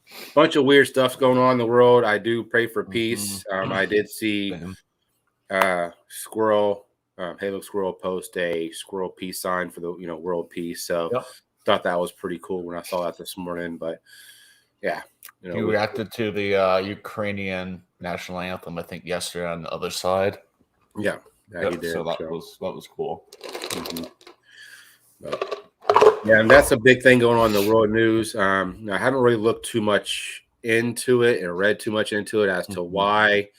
a bunch of weird stuff's going on in the world. I do pray for peace. I did see Squirrel, Halo Squirrel post a squirrel peace sign for the, world peace. So thought that was pretty cool when I saw that this morning. But yeah. You reacted to the Ukrainian national anthem, I think, yesterday on the other side. Yeah, he did. So that was cool. Yeah, and that's a big thing going on in the world news. I haven't really looked too much into it and read too much into it as to why,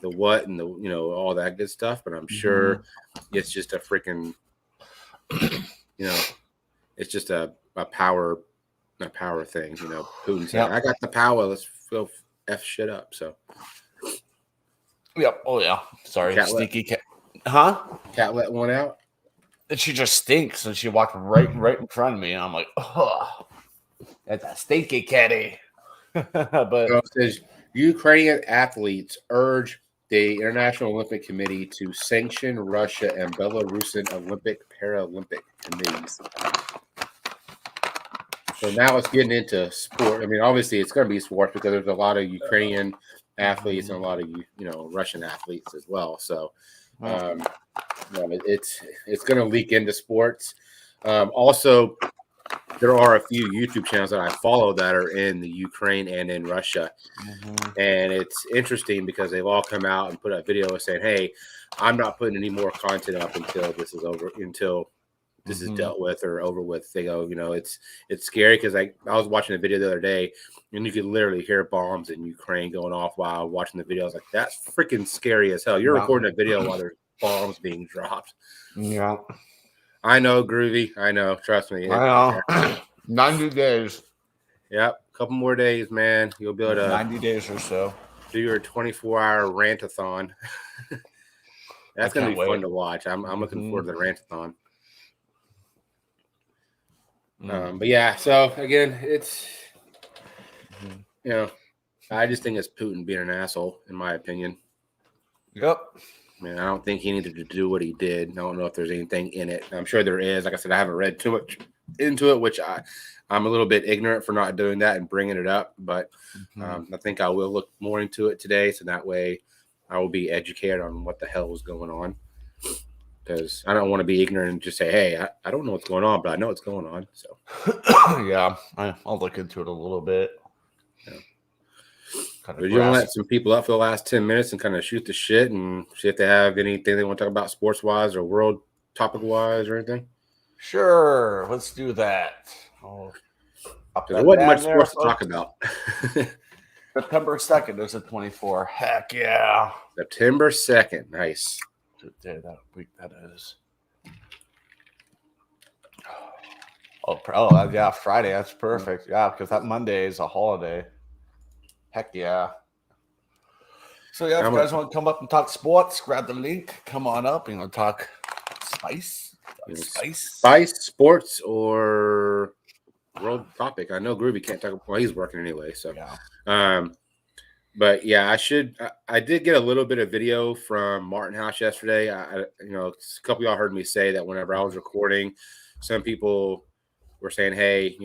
the what, and the all that good stuff. But I'm sure it's just a freaking, it's just a power thing. Putin saying, "I got the power. Let's go f shit up." So. Yep. Oh yeah. Sorry, sneaky cat. Cat let one out. And she just stinks, and she walked right in front of me, and I'm like, oh, that's a stinky catty. But it says Ukrainian athletes urge the International Olympic Committee to sanction Russia and Belarusian Olympic Paralympic committees. So now it's getting into sport. I mean, obviously it's going to be sport because there's a lot of Ukrainian athletes and a lot of Russian athletes as well. So it's going to leak into sports. Also, there are a few YouTube channels that I follow that are in the Ukraine and in Russia, and it's interesting because they've all come out and put a video saying, "Hey, I'm not putting any more content up until this is over, until this is dealt with or over with." They go, it's scary because I was watching a video the other day and you could literally hear bombs in Ukraine going off while watching the video. I was like, that's freaking scary as hell. You're recording a video while there's bombs being dropped. Yeah. I know, Groovy. I know. Trust me. I know. 90 days. Yep. A couple more days, man. You'll be able to 90 days or so. Do your 24-hour rantathon. That's going to be fun to watch. I'm looking forward to the rantathon. But yeah, so again, it's I just think it's Putin being an asshole, in my opinion. Yep. I mean, I don't think he needed to do what he did. I don't know if there's anything in it. I'm sure there is. Like I said, I haven't read too much into it, which I'm a little bit ignorant for not doing that and bringing it up. But I think I will look more into it today, so that way I will be educated on what the hell is going on. Because I don't want to be ignorant and just say, hey, I don't know what's going on, but I know what's going on. So yeah, I'll look into it a little bit. Yeah. Kind We're going to let some people up for the last 10 minutes and kind of shoot the shit and see if they have anything they want to talk about sports-wise or world topic-wise or anything. Sure, let's do that. There wasn't much sports to talk about. September 2nd is a 24. Heck yeah. September 2nd. Nice. What day that week that is. Oh, yeah, Friday. That's perfect. Yeah, because that Monday is a holiday. Heck yeah. So, yeah, if you guys want to come up and talk sports, grab the link. Come on up and we'll talk spice. Spice, sports, or world topic. I know Groovy can't talk. Well, he's working anyway. So, yeah. But yeah, I did get a little bit of video from Martin House yesterday. A couple of y'all heard me say that whenever I was recording, some people were saying, hey,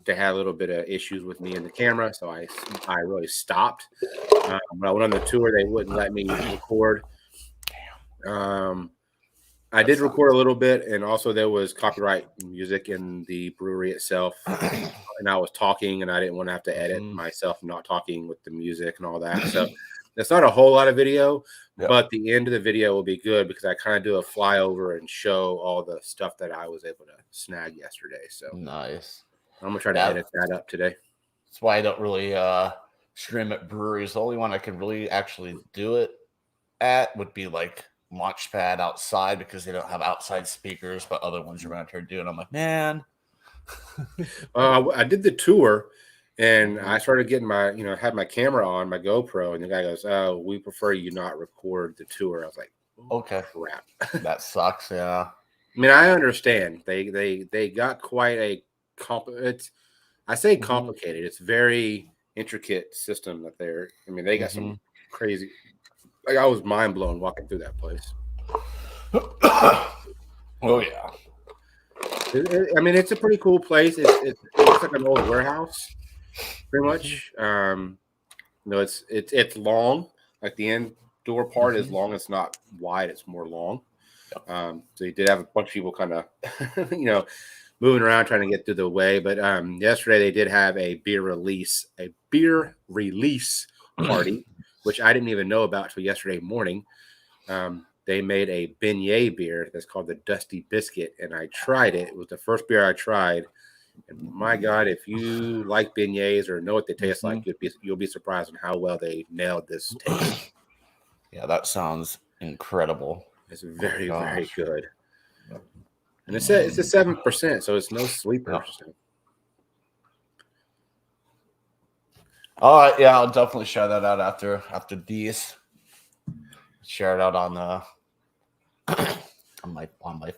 they had a little bit of issues with me in the camera, so I really stopped. When I went on the tour, they wouldn't let me record. I did record a little bit, and also there was copyright music in the brewery itself. And I was talking, and I didn't want to have to edit myself not talking with the music and all that. So it's not a whole lot of video, but the end of the video will be good because I kind of do a flyover and show all the stuff that I was able to snag yesterday. So nice. I'm going to try to edit that up today. That's why I don't really stream at breweries. The only one I can really actually do it at would be like Launchpad outside because they don't have outside speakers, but other ones around here do. And I'm like, man. I did the tour and I started getting had my camera on, my GoPro, and the guy goes, oh, we prefer you not record the tour. I was like, okay, crap. That sucks. Yeah. I mean, I understand. They got quite a I say complicated. It's very intricate system that they got some crazy. Like I was mind blown walking through that place. Oh yeah. It's a pretty cool place. It's like an old warehouse, pretty much. It's long. Like the end door part is long. It's not wide. It's more long. So you did have a bunch of people kind of, moving around trying to get through the way. But yesterday they did have a beer release party, which I didn't even know about until yesterday morning. They made a beignet beer that's called the Dusty Biscuit, and I tried it. It was the first beer I tried. And my God, if you like beignets or know what they taste like, you'll be surprised on how well they nailed this taste. Yeah, that sounds incredible. It's very, very good. And it's a 7%, so it's no sleeper. Yeah. So. All right, yeah, I'll definitely share that out after these. Share it out on my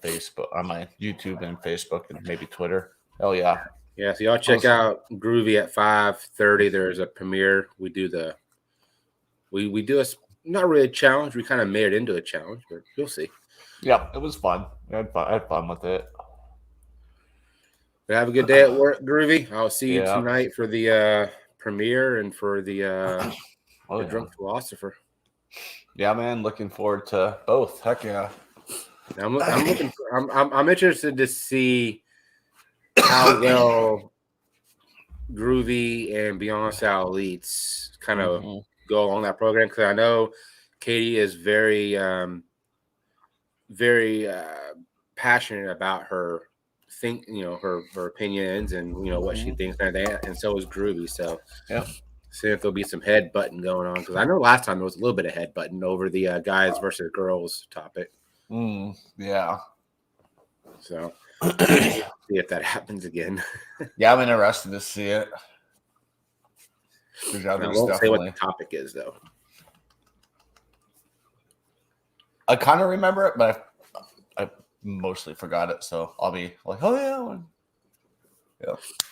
Facebook, on my YouTube and Facebook, and maybe Twitter. Hell yeah. Yeah, so y'all check out Groovy at 5:30. There's a premiere. We do a not really a challenge. We kind of made it into a challenge, but you'll see. Yeah, it was fun. I had fun with it. But have a good day at work, Groovy. I'll see you tonight for the premiere and for the Drunk Philosopher. Yeah, man, looking forward to both. Heck yeah. I'm interested to see how well Groovy and Beyond Sal Elites kind of go along that program, because I know Katie is very passionate about her her opinions and what she thinks and so is Groovy. So yeah. See if there'll be some headbutting going on, because I know last time there was a little bit of headbutting over the guys versus girls topic. Yeah. So see if that happens again. Yeah, I'm interested to see it. I won't say what the topic is, though. I kind of remember it, but I mostly forgot it. So I'll be like, oh, yeah.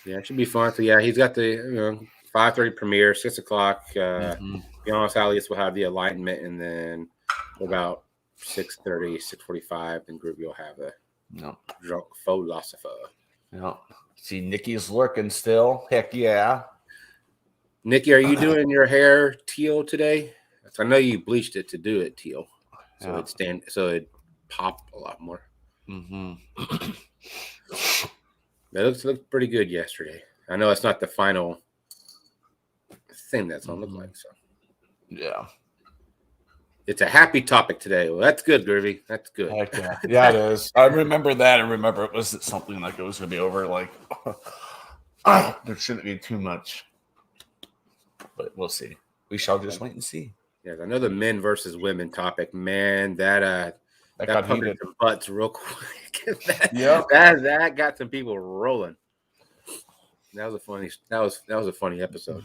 Yeah, it should be fun. So yeah, he's got the 5:30 premiere, 6 o'clock. Be honest, Alias will have the alignment, and then about 6:30, 6:45, then Groovy will have a drunk philosopher. Yeah. See, Nikki's lurking still. Heck yeah. Nikki, are you doing your hair teal today? I know you bleached it to do it teal, so it popped a lot more. It looked pretty good yesterday. I know it's not the final thing that's gonna look like. So yeah, it's a happy topic today. Well, that's good, Groovy. That's good. Heck yeah. Yeah, it is. I remember that. I remember it was something like it was gonna be over. Like there shouldn't be too much, but we'll see. We shall just wait and see. Yeah, I know the men versus women topic. Man, that got pumped heated. some butts real quick. that got some people rolling. That was a funny episode.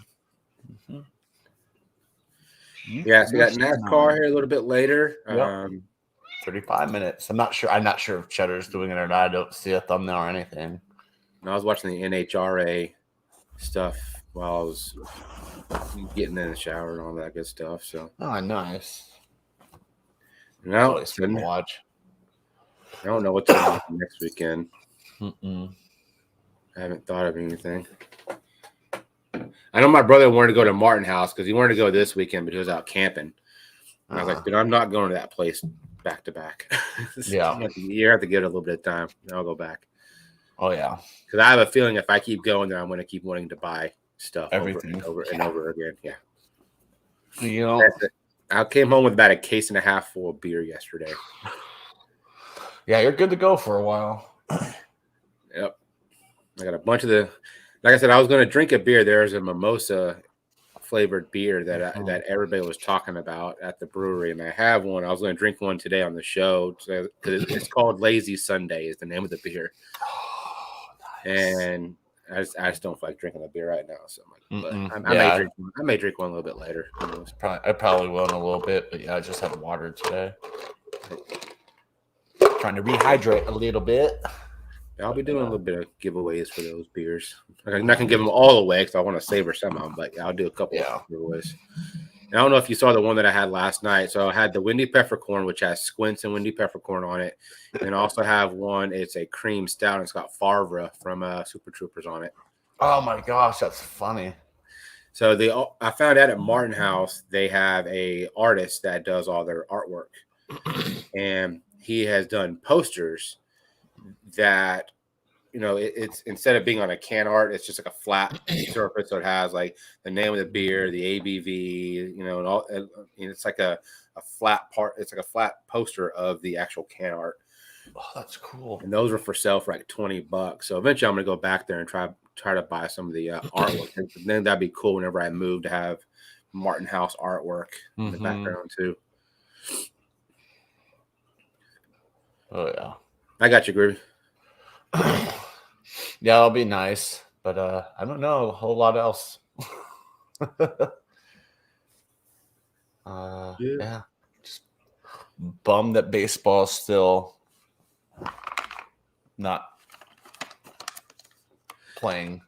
Yeah, so we got NASCAR here a little bit later. 35 minutes. I'm not sure if Cheddar's doing it or not. I don't see a thumbnail or anything. And I was watching the NHRA stuff while I was getting in the shower and all that good stuff. So nice. Now It's fun to watch. I don't know what's going on next weekend. I haven't thought of anything. I know my brother wanted to go to Martin House because he wanted to go this weekend, but he was out camping. And I was like, dude, I'm not going to that place back to back. Yeah. You have to give it a little bit of time. Then I'll go back. Oh, yeah. Because I have a feeling if I keep going there, I'm going to keep wanting to buy stuff Everything. over and over again. Yeah. You know, I came home with about a case and a half full of beer yesterday. Yeah, you're good to go for a while. Yep. I got a bunch of like I said, I was going to drink a beer. There's a mimosa flavored beer that everybody was talking about at the brewery, and I have one. I was going to drink one today on the show because it's called Lazy Sunday is the name of the beer. Nice. And I just don't feel like drinking a beer right now. So I'm like, I may drink one a little bit later. I probably will in a little bit, but yeah, I just had water today. Trying to rehydrate a little bit. I'll be doing a little bit of giveaways for those beers. I'm not going to give them all away because I want to savor some of them, but I'll do a couple of giveaways. And I don't know if you saw the one that I had last night. So I had the Windy Peppercorn, which has squints and Windy Peppercorn on it. And I also have one. It's a cream stout, and it's got Farvra from Super Troopers on it. Oh, my gosh. That's funny. So I found out at Martin House, they have a artist that does all their artwork. And he has done posters that, it's instead of being on a can art, it's just like a flat surface. So it has like the name of the beer, the ABV, and all. And it's like a flat part. It's like a flat poster of the actual can art. Oh, that's cool. And those are for sale for like $20. So eventually I'm going to go back there and try to buy some of the artwork. And then that'd be cool whenever I move to have Martin House artwork in the background too. Oh, yeah. I got you, Groovy. Yeah, it'll be nice, but I don't know a whole lot else. Yeah, just bummed that baseball's still not playing.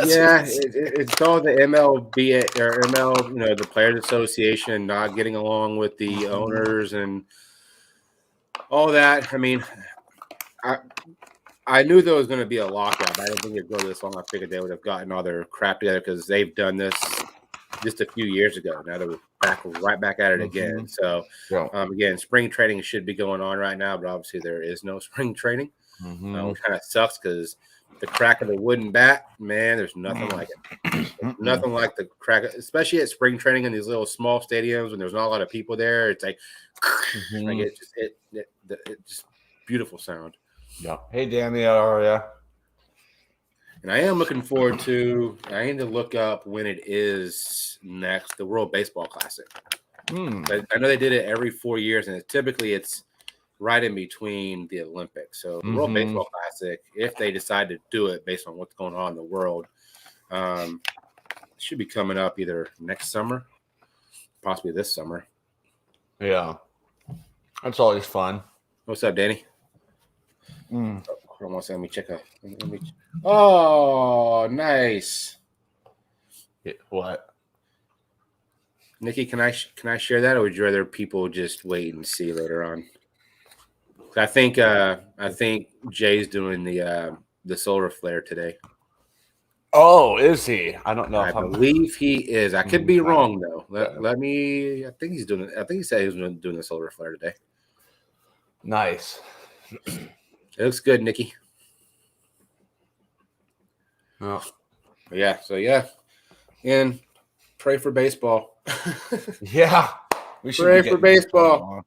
Yeah, it's all the MLB or ML, the Players Association not getting along with the owners and all that. I mean, I knew there was going to be a lockout, but I didn't think it'd go this long. I figured they would have gotten all their crap together because they've done this just a few years ago. Now they're right back at it again. So, again, spring training should be going on right now, but obviously there is no spring training. Which kind of sucks because the crack of the wooden bat, man, there's nothing like it. Nothing like the crack, especially at spring training in these little small stadiums when there's not a lot of people there. It's like, it's just beautiful sound. Yeah. Hey, Danny, how are you? And I am looking forward to. I need to look up when it is next, the World Baseball Classic. I know they did it every 4 years, and typically it's right in between the Olympics. So the World Baseball Classic, if they decide to do it based on what's going on in the world, should be coming up either next summer, possibly this summer. Yeah, that's always fun. What's up, Danny? Hold on one second. Let me check out. Oh, nice. What? Nikki, can I share that, or would you rather people just wait and see later on? I think Jay's doing the solar flare today. Oh, is he? I don't know. I believe he is. I could be wrong though. Let me. I think he's doing it. I think he said he was doing the solar flare today. Nice. It looks good, Nikki. Oh. Yeah. So yeah, and pray for baseball. Yeah, we should pray for baseball.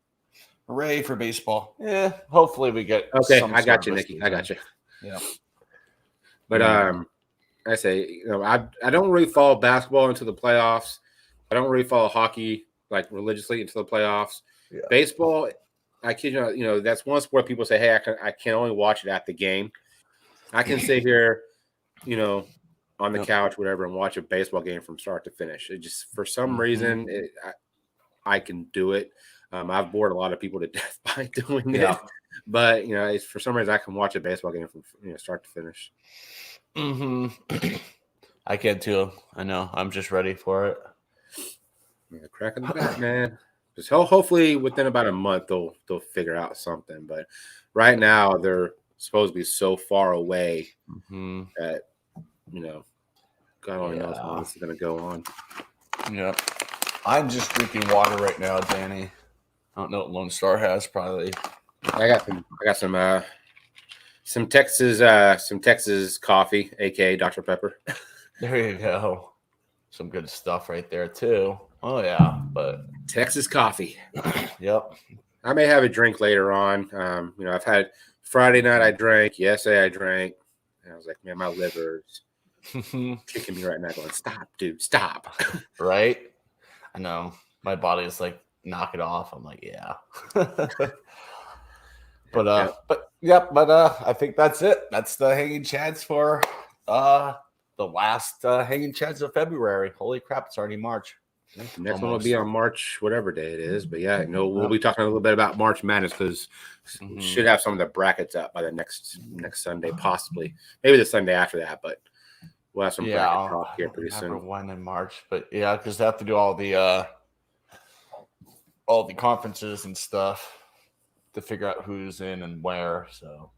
Hooray for baseball. Yeah, hopefully we get. Okay, I got you, Nikki. I got you. Yeah. But I say, I don't really follow basketball into the playoffs. I don't really follow hockey like religiously into the playoffs. Yeah. Baseball, I kid you, that's one sport people say, hey, I can only watch it at the game. I can sit here, on the couch, whatever, and watch a baseball game from start to finish. It just, for some reason, I can do it. I've bored a lot of people to death by doing it, but it's for some reason I can watch a baseball game from start to finish. I can too. I know. I'm just ready for it. Yeah, crack in the back, man. Just hopefully within about a month they'll figure out something. But right now they're supposed to be so far away that God only knows how this is going to go on. Yeah, I'm just drinking water right now, Danny. I don't know what Lonestar has. Probably. I got some Texas coffee, aka Dr. Pepper. There you go. Some good stuff right there too. Oh yeah, but Texas coffee. Yep. I may have a drink later on. I've had Friday night. I drank. Yesterday I drank. And I was like, man, my liver's kicking me right now. Going, stop, dude, stop. Right. I know. My body is like, knock it off. I'm like, yeah. But I think that's it. That's the hanging chads for the last hanging chads of February. Holy crap, it's already March. The next one will be on March, whatever day it is. But yeah, we'll be talking a little bit about March Madness because we should have some of the brackets up by the next Sunday, possibly. Maybe the Sunday after that, but we'll have some bracket talk here pretty soon. One in March, but yeah, because they have to do all the conferences and stuff to figure out who's in and where. So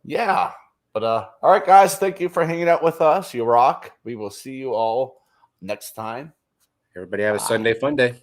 yeah. But all right, guys, thank you for hanging out with us. You rock. We will see you all next time. Everybody have a Sunday fun day.